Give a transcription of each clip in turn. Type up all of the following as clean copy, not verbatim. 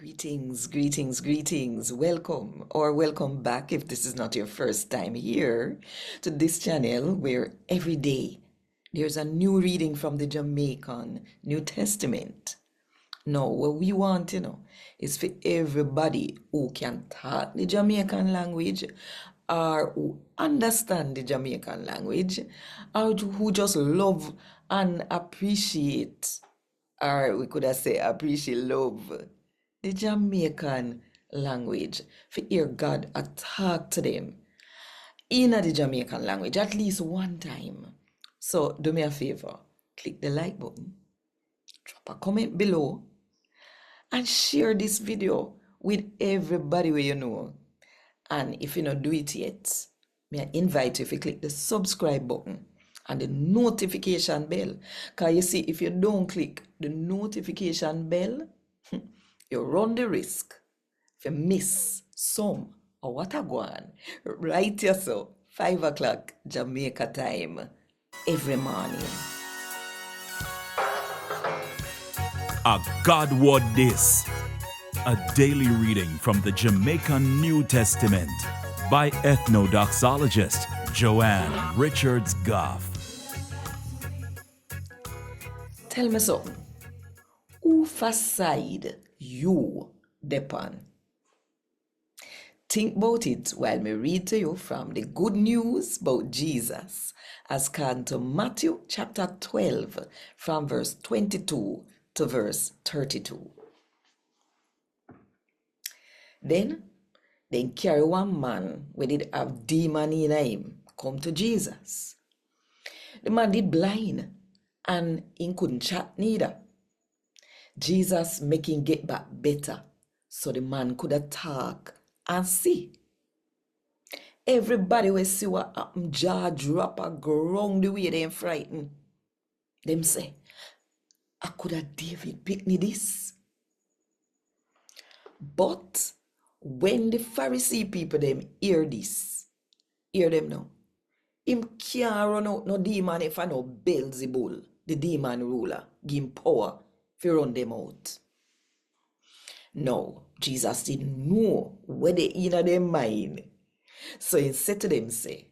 Greetings, greetings, greetings. Welcome or welcome back if this is not your first time here to this channel where every day there's a new reading from the Jamaican New Testament. Now, what we want, is for everybody who can talk the Jamaican language or who understand the Jamaican language or who just love and appreciate, or we could have say appreciate love the Jamaican language, for hear God talk to them in the Jamaican language at least one time. So do me a favor, click the like button, drop a comment below, and share this video with everybody where you know. And if you don't do it yet, may I invite you if you click the subscribe button and the notification bell. Because you see, if you don't click the notification bell, you run the risk if you miss some or what a go on. Right yourself, 5 o'clock Jamaica time every morning. A God Word This, a daily reading from the Jamaican New Testament by Ethnodoxologist Joanne Richards Goffe. Tell me something. Who first side you depend? Think about it while me read to you from the good news about Jesus as according to Matthew chapter 12 from verse 22 to verse 32. Then carry one man who did have demon in him come to Jesus. The man did blind and he couldn't chat neither. Jesus make him get back better so the man could talk and see. Everybody will see what happened, jaw drop a ground the way they frightened. Them say, I could have David pick me this. But when the Pharisee people them hear this, hear them now, him can't run out no demon if I know Beelzebul, the demon ruler, give him power to run them out. No, Jesus didn't know where they in their mind. So he said to them, say,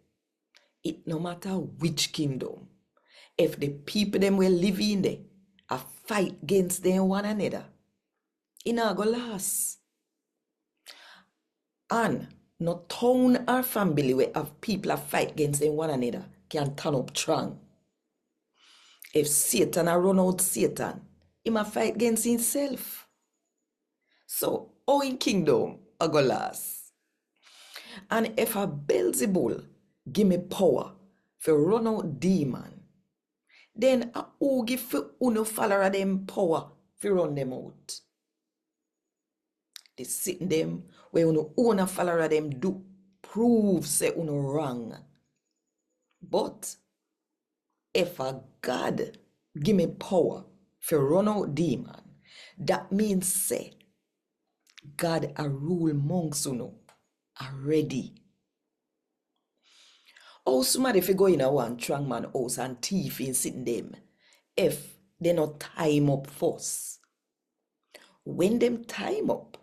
it no matter which kingdom, if the people them will live in there, a fight against them one another, it not go last. And no town or family where have people a fight against them one another can turn up strong. If Satan a run out Satan, he must fight against himself. So, all in kingdom a go last. And if a Beelzebul give me power for run out demon, then a who give for uno follower them power for run them out? They sit them where uno own a follower them do prove say uno wrong. But if a God give me power for run out demon, that means say God a rule monks uno already. How somebody if you go in a one strong man house and thief in sitting them if they not time up first? When them time up,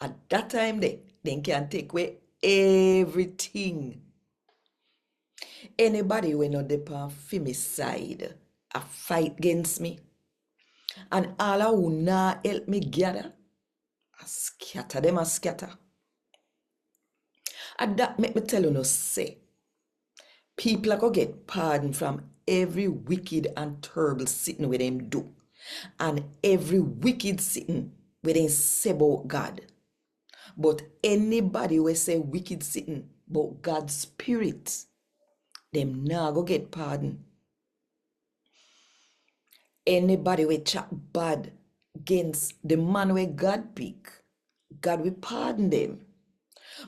at that time they can take away everything. Anybody when not depend for me side a fight against me, and all who not help me gather, a scatter them a scatter. And that make me tell you no say, people are going to get pardon from every wicked and terrible sitting with them do, and every wicked sitting with them say about God. But anybody will say wicked sitting about God's spirit, them now go get pardon. Anybody will chat bad against the man where God pick, God will pardon them.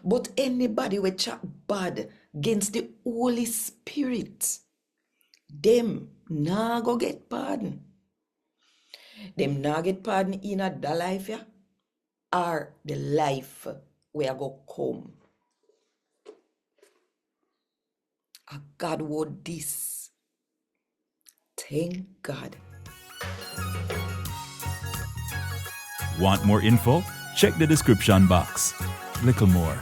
But anybody will chat bad against the Holy Spirit, them now go get pardon. Them now get pardon in a the life ya, or the life where go come. A God word this. Thank God. Want more info? check the description box. Little more.